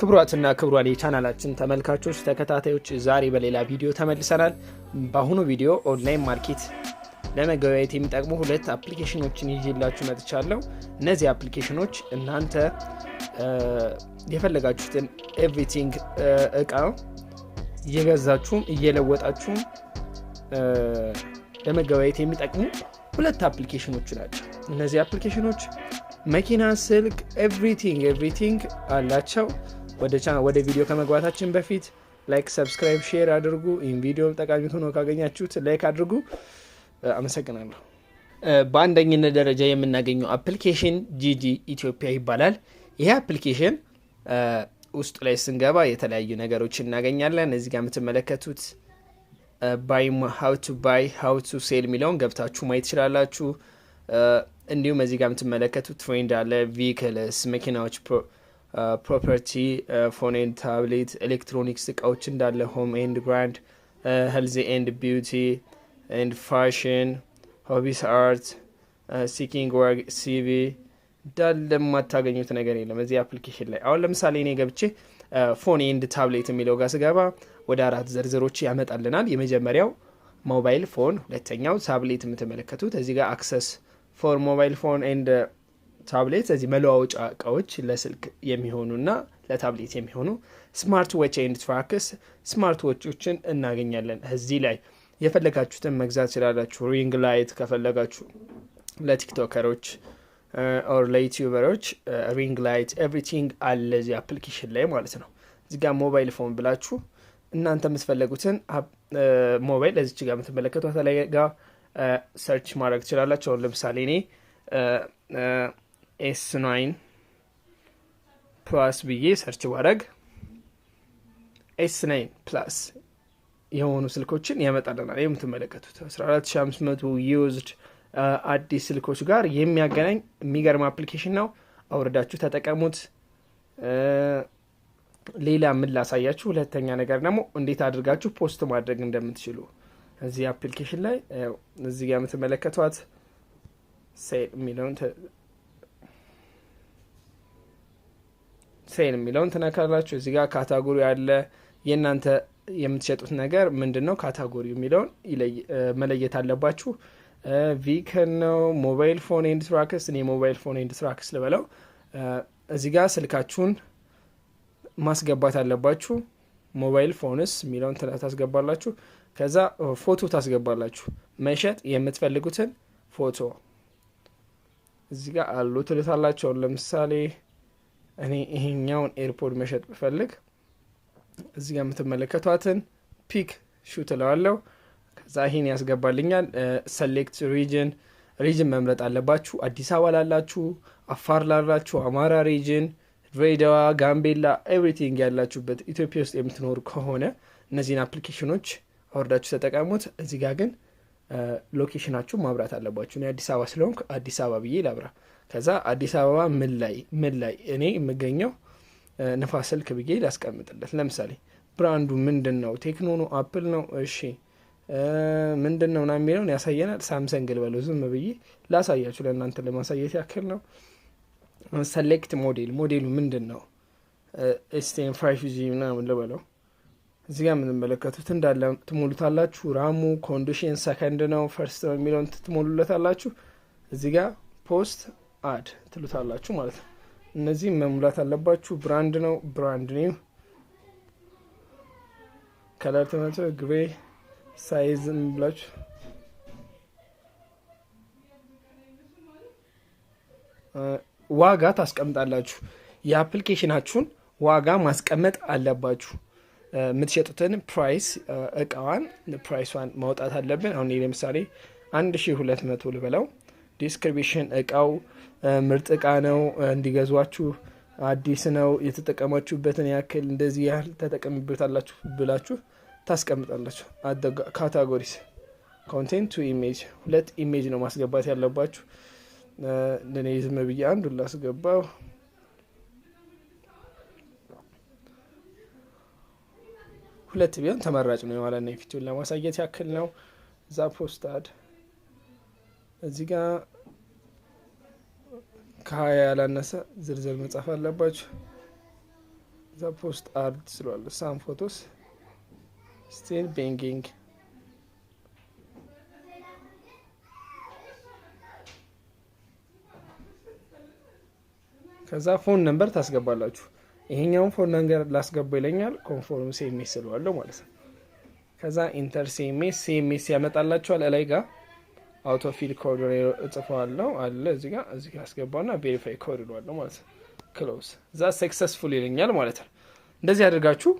ክብሯትና ክብሯን የቻናላችን ተመልካቾች ተከታታዮች ዛሬ በሌላ ቪዲዮ ተመልሰናል። በአሁኑ ቪዲዮ ኦንላይን ማርኬት ለመገበያየት የሚጠቅሙ ሁለት አፕሊኬሽኖችን ይዤላችሁ መጥቻለሁ። እነዚህ አፕሊኬሽኖች እናንተ የፈለጋችሁትን ኤቭሪቲንግ እቃ እየገዛችሁም እየለወጣችሁም ለመገበያየት የሚጠቅሙ ሁለት አፕሊኬሽኖች ናቸው። እነዚህ አፕሊኬሽኖች መኪና፣ ስልክ ኤቭሪቲንግ አላቸው። ወደ ቪዲዮ ከመግባታችን በፊት ላይክ፣ ሰብስክራይብ፣ ሼር አድርጉ። ይህን ቪዲዮ ጠቃሚ ሆኖ ካገኛችሁት ላይክ አድርጉ። አመሰግናለሁ። በአንደኝነት ደረጃ የምናገኘው አፕሊኬሽን ጂጂ ኢትዮጵያ ይባላል። ይሄ አፕሊኬሽን ውስጥ ላይ ስንገባ የተለያዩ ነገሮች እናገኛለን። እዚህ ጋር የምትመለከቱት ሃው ቱ ሴል የሚለውን ገብታችሁ ማየት ትችላላችሁ። እንዲሁም እዚህ ጋር የምትመለከቱት ትሬንድ አለ፣ ቪክልስ፣ መኪናዎች፣ ፕሮፐርቲ፣ ፎን ኤንድ ታብሌት፣ ኤሌክትሮኒክስ እቃዎች እንዳለ፣ ሆም ኤንድ ግራንድ፣ ሄልዚ ኤንድ ቢዩቲ ኤንድ ፋሽን፣ ሆቢስ፣ አርት፣ ሲኪንግ ወርክ፣ ሲቪ እንዳለ የማታገኙት ነገር የለም እዚህ አፕሊኬሽን ላይ። አሁን ለምሳሌ እኔ ገብቼ ፎን ኤንድ ታብሌት የሚለው ጋር ስገባ ወደ 4 ዝርዝሮች ያመጣልናል። የመጀመሪያው ሞባይል ፎን፣ ሁለተኛው ታብሌት የምትመለከቱት እዚህ ጋር አክሰስ ፎር ሞባይል ፎን ኤንድ ታብሌት፣ እዚህ መለዋወጫ እቃዎች ለስልክ የሚሆኑና ለታብሌት የሚሆኑ፣ ስማርት ዎች ኤንድ ትራክስ፣ ስማርት ዎቾችን እናገኛለን። እዚህ ላይ የፈለጋችሁትን መግዛት ይችላላችሁ። ሪንግ ላይት ከፈለጋችሁ ለቲክቶከሮች ኦር ለዩቲዩበሮች ሪንግ ላይት ኤቭሪቲንግ አለ እዚህ አፕሊኬሽን ላይ ማለት ነው። እዚህ ጋር ሞባይል ፎን ብላችሁ እናንተ የምትፈለጉትን ሞባይል እዚች ጋር የምትመለከቷት ላይ ጋር ሰርች ማድረግ ትችላላችሁ። አሁን ለምሳሌ እኔ S9 ፕላስ ብዬ ሰርች ባረግ S9 ፕላስ የሆኑ ስልኮችን ያመጣልናል። ይህ የምትመለከቱት 14500 ዩዝድ አዲስ ስልኮች ጋር የሚያገናኝ የሚገርም አፕሊኬሽን ነው። አውርዳችሁ ተጠቀሙት። ሌላ ምን ላሳያችሁ። ሁለተኛ ነገር ደግሞ እንዴት አድርጋችሁ ፖስት ማድረግ እንደምትችሉ እዚህ አፕሊኬሽን ላይ እዚህ ጋር የምትመለከቷት ሴል የሚለውን ትነካላችሁ። እዚህ ጋር ካታጎሪ አለ። የእናንተ የምትሸጡት ነገር ምንድን ነው? ካታጎሪ የሚለውን መለየት አለባችሁ። ቪክል ነው፣ ሞባይል ፎን ኤንድ ትራክስ። እኔ ሞባይል ፎን ኤንድ ትራክስ ልበለው። እዚህ ጋር ስልካችሁን ማስገባት አለባችሁ። ሞባይል ፎንስ የሚለውን ታስገባላችሁ። ከዛ ፎቶ ታስገባላችሁ። መሸጥ የምትፈልጉትን ፎቶ እዚህ ጋር አሉ ትልታላችሁ። ለምሳሌ እኔ ይሄኛውን ኤርፖድ መሸጥ ብፈልግ እዚህ ጋር የምትመለከቷትን ፒክ ሹት እለዋለሁ። ከዛ ይሄን ያስገባልኛል። ሰሌክት ሪጅን መምረጥ አለባችሁ። አዲስ አበባ ላላችሁ፣ አፋር ላላችሁ፣ አማራ ሪጅን፣ ድሬዳዋ፣ ጋምቤላ ኤቭሪቲንግ ያላችሁበት ኢትዮጵያ ውስጥ የምትኖሩ ከሆነ እነዚህን አፕሊኬሽኖች አውርዳችሁ ተጠቀሙት። እዚህ ጋር ግን ሎኬሽናችሁ ማብራት አለባችሁ። እኔ አዲስ አበባ ስለሆንኩ አዲስ አበባ ብዬ ላብራ። ከዛ አዲስ አበባ ምን ላይ እኔ የምገኘው ንፋስ ስልክ ብዬ ላስቀምጥለት። ለምሳሌ ብራንዱ ምንድን ነው? ቴክኖ ነው? አፕል ነው? እሺ ምንድን ነው ና የሚለውን ያሳየናል። ሳምሰንግ ልበለው ዝም ብዬ ላሳያችሁ፣ ለእናንተ ለማሳየት ያክል ነው። ሰሌክት ሞዴሉ ምንድን ነው? ኤስቴን 5G ምናምን ልበለው። እዚህ ጋር የምንመለከቱት እንዳለ ትሞሉታላችሁ። ራሙ ኮንዲሽን ሰከንድ ነው ፈርስት ነው የሚለውን ትሞሉለታላችሁ። እዚህ ጋር ፖስት አድ ትሉታላችሁ ማለት ነው። እነዚህ መሙላት አለባችሁ። ብራንድ ነው፣ ብራንድ ኒው፣ ከለር ተመቶ ግሬ፣ ሳይዝ ብላችሁ ዋጋ ታስቀምጣላችሁ። የአፕሊኬሽናችሁን ዋጋ ማስቀመጥ አለባችሁ። የምትሸጡትን ፕራይስ ፕራይሷን ማውጣት አለብን። አሁን ለምሳሌ 1200 ልበለው። ዲስክሪፕሽን እቃው ምርጥ እቃ ነው፣ እንዲገዟችሁ፣ አዲስ ነው፣ የተጠቀማችሁበትን ያክል እንደዚህ ያህል ተጠቀሚበታላችሁ ብላችሁ ታስቀምጣላችሁ። ካታጎሪስ ኮንቴንት ቱ ኢሜጅ፣ 2 ኢሜጅ ነው ማስገባት ያለባችሁ። ለኔ ዝም ብዬ አንዱ ላስገባው። ሁለት ቢሆን ተመራጭ ነው ማለት ነው። ፊቱን ለማሳየት ያክል ነው። እዛ ፖስት አድ እዚህ ጋር ከ20 ያላነሰ ዝርዝር መጻፍ አለባችሁ። እዛ ከዛ ፖስት አርድ ስለዋለ ሳም ፎቶስ ስቲል ቤንጊንግ ከዛ ፎን ነምበር ታስገባላችሁ። ይሄኛውን ፎን ነምበር ላስገባ ይለኛል። ኮንፎርም ሲኤምኤስ ስለዋለሁ ማለት ነው። ከዛ ኢንተር ሲኤምኤስ ያመጣላችኋል። ላይ ጋር አውቶ ፊል ኮድ እጽፈዋለሁ አለ እዚህ ጋር አስገባውና ቬሪፋይ ኮድ ይለዋለሁ ማለት ነው። ክሎዝ እዛ ሰክሰስፉል ይለኛል ማለት ነው። እንደዚህ አድርጋችሁ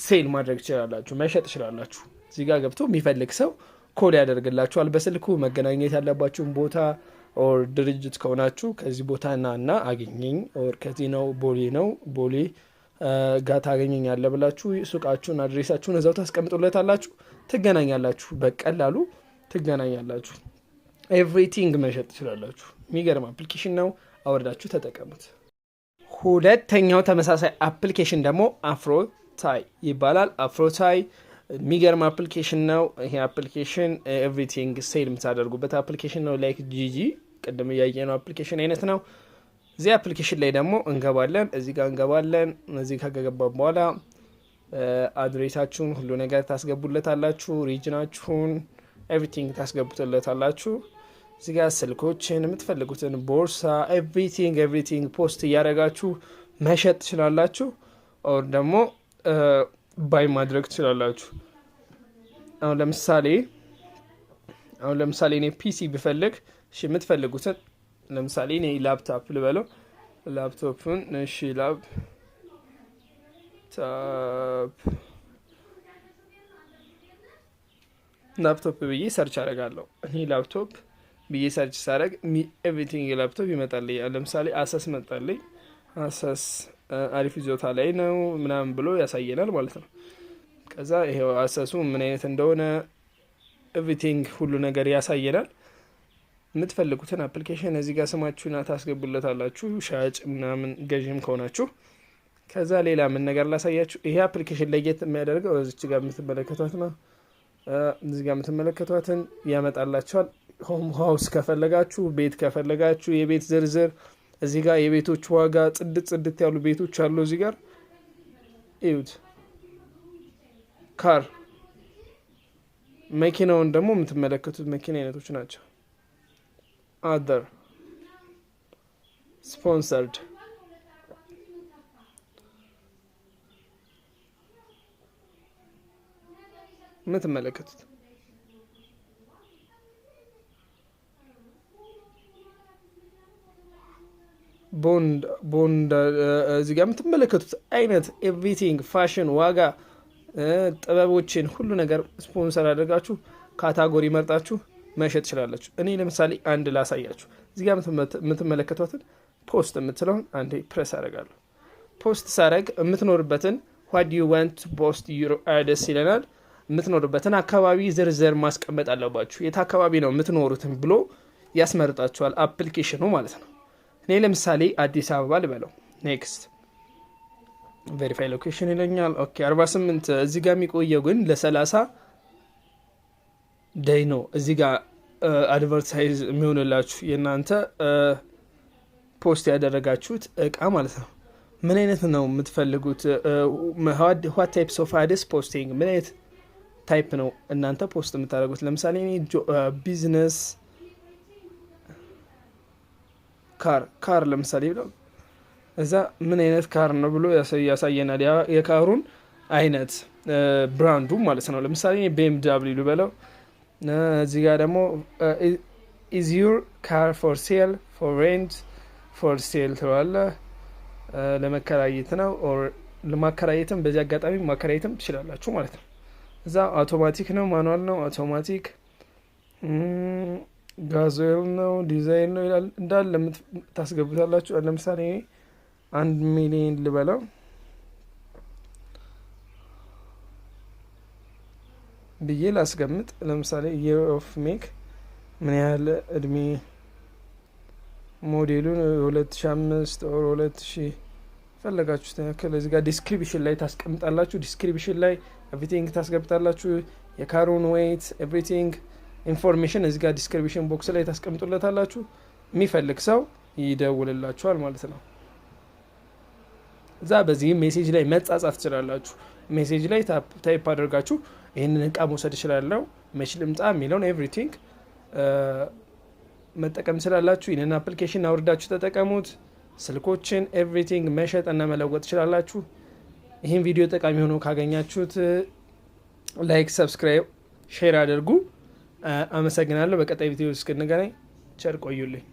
ሴል ማድረግ ትችላላችሁ፣ መሸጥ ትችላላችሁ። እዚህ ጋር ገብቶ የሚፈልግ ሰው ኮድ ያደርግላችኋል በስልኩ። መገናኘት ያለባችሁን ቦታ ኦር ድርጅት ከሆናችሁ ከዚህ ቦታ እና አገኘኝ ኦር ከዚህ ነው ቦሌ ጋር ታገኘኛለ ብላችሁ ሱቃችሁን አድሬሳችሁን እዛው ታስቀምጡለታላችሁ። ትገናኛላችሁ፣ በቀላሉ ትገናኛላችሁ። ኤቭሪቲንግ መሸጥ ትችላላችሁ። የሚገርም አፕሊኬሽን ነው፣ አወርዳችሁ ተጠቀሙት። ሁለተኛው ተመሳሳይ አፕሊኬሽን ደግሞ አፍሮታይ ይባላል። አፍሮታይ የሚገርም አፕሊኬሽን ነው። ይሄ አፕሊኬሽን ኤቭሪቲንግ ሴል የምታደርጉበት አፕሊኬሽን ነው። ላይክ ጂጂ ቅድም እያየነው አፕሊኬሽን አይነት ነው። እዚህ አፕሊኬሽን ላይ ደግሞ እንገባለን። እዚህ ጋር እንገባለን። እዚህ ከገባን በኋላ አድሬሳችሁን ሁሉ ነገር ታስገቡለታላችሁ። ሪጅናችሁን ኤቭሪቲንግ ታስገቡለታላችሁ። እዚህ ጋር ስልኮችን፣ የምትፈልጉትን ቦርሳ፣ ኤቭሪቲንግ ፖስት እያደረጋችሁ መሸጥ ትችላላችሁ። ኦር ደግሞ ባይ ማድረግ ትችላላችሁ። አሁን ለምሳሌ እኔ ፒሲ ብፈልግ የምትፈልጉትን ለምሳሌ እኔ ላፕቶፕ ልበለው፣ ላፕቶፕን እሺ ላፕቶፕ ብዬ ሰርች አደርጋለሁ። እኔ ላፕቶፕ ብዬ ሰርች ሳደርግ ኤቭሪቲንግ ላፕቶፕ ይመጣልኝ። ለምሳሌ አሰስ መጣልኝ። አሰስ አሪፍ ይዞታ ላይ ነው ምናምን ብሎ ያሳየናል ማለት ነው። ከዛ ይሄው አሰሱ ምን አይነት እንደሆነ ኤቭሪቲንግ ሁሉ ነገር ያሳየናል። የምትፈልጉትን አፕሊኬሽን እዚህ ጋር ስማችሁና ታስገቡለታላችሁ፣ ሻጭ ምናምን ገዥም ከሆናችሁ። ከዛ ሌላ ምን ነገር ላሳያችሁ። ይሄ አፕሊኬሽን ለየት የሚያደርገው እዚች ጋር የምትመለከቷት ነው። እዚህ ጋር የምትመለከቷትን ያመጣላችኋል። ሆም ሃውስ ከፈለጋችሁ፣ ቤት ከፈለጋችሁ የቤት ዝርዝር እዚህ ጋር የቤቶች ዋጋ ጽድት ያሉ ቤቶች አሉ። እዚህ ጋር እዩት። ካር መኪናውን ደግሞ የምትመለከቱት መኪና አይነቶች ናቸው። አደር ስፖንሰርድ የምትመለከቱት ቦንድ እዚህ ጋር የምትመለከቱት አይነት ኤቭሪቲንግ ፋሽን፣ ዋጋ፣ ጥበቦችን ሁሉ ነገር ስፖንሰር አድርጋችሁ ካታጎሪ መርጣችሁ መሸጥ ትችላላችሁ። እኔ ለምሳሌ አንድ ላሳያችሁ። እዚህ ጋር የምትመለከቷትን ፖስት የምትለውን አንዴ ፕሬስ አደርጋለሁ። ፖስት ሳደርግ የምትኖርበትን ዋት ዱ ዩ ዋንት ፖስት ዩር አድሬስ ይለናል። የምትኖርበትን አካባቢ ዝርዝር ማስቀመጥ አለባችሁ። የት አካባቢ ነው የምትኖሩትን ብሎ ያስመርጣችኋል አፕሊኬሽኑ ማለት ነው። እኔ ለምሳሌ አዲስ አበባ ልበለው። ኔክስት ቬሪፋይ ሎኬሽን ይለኛል። ኦኬ 48 እዚህ ጋር የሚቆየው ግን ለ30 ዴይ ነው። እዚህ ጋር አድቨርታይዝ የሚሆንላችሁ የእናንተ ፖስት ያደረጋችሁት እቃ ማለት ነው። ምን አይነት ነው የምትፈልጉት? ዋት ታይፕስ ኦፍ አድስ ፖስቲንግ፣ ምን አይነት ታይፕ ነው እናንተ ፖስት የምታደርጉት? ለምሳሌ ቢዝነስ ካር ለምሳሌ ብለው እዛ ምን አይነት ካር ነው ብሎ ያሳየናል። የካሩን አይነት ብራንዱ ማለት ነው። ለምሳሌ BMW ልበለው። እዚህ ጋር ደግሞ is your car for sale for rent for sale ትለዋለ። ለመከራየት ነው ኦር ለማከራየትም በዚህ አጋጣሚ ማከራየትም ትችላላችሁ ማለት ነው። እዛ አውቶማቲክ ነው ማኑዋል ነው አውቶማቲክ ጋዞል ነው ዲዛይን ነው ይላል። እንዳለ ታስገቡታላችሁ። ለምሳሌ 1 ሚሊዮን ልበለው ብዬ ላስቀምጥ። ለምሳሌ year of make ምን ያህል እድሜ፣ ሞዴሉን 2005 ኦር 2000 ፈለጋችሁት ያክል። እዚህ ጋር ዲስክሪፕሽን ላይ ታስቀምጣላችሁ። ዲስክሪፕሽን ላይ ኤቭሪቲንግ ታስገብታላችሁ። የካሩን ዌይት ኤቭሪቲንግ ኢንፎርሜሽን እዚህ ጋር ዲስክሪፕሽን ቦክስ ላይ ታስቀምጡለታላችሁ። የሚፈልግ ሰው ይደውልላችኋል ማለት ነው። እዛ በዚህ ሜሴጅ ላይ መጻጻፍ ትችላላችሁ። ሜሴጅ ላይ ታይፕ አድርጋችሁ ይህንን እቃ መውሰድ እችላለሁ መች ልምጣ የሚለውን ኤቭሪቲንግ መጠቀም ትችላላችሁ። ይህንን አፕሊኬሽን አውርዳችሁ ተጠቀሙት። ስልኮችን ኤቭሪቲንግ መሸጥ እና መለወጥ ትችላላችሁ። ይህን ቪዲዮ ጠቃሚ ሆኖ ካገኛችሁት ላይክ፣ ሰብስክራይብ፣ ሼር አድርጉ። አመሰግናለሁ። በቀጣይ ቪዲዮ እስክንገናኝ ቸር ቆዩልኝ።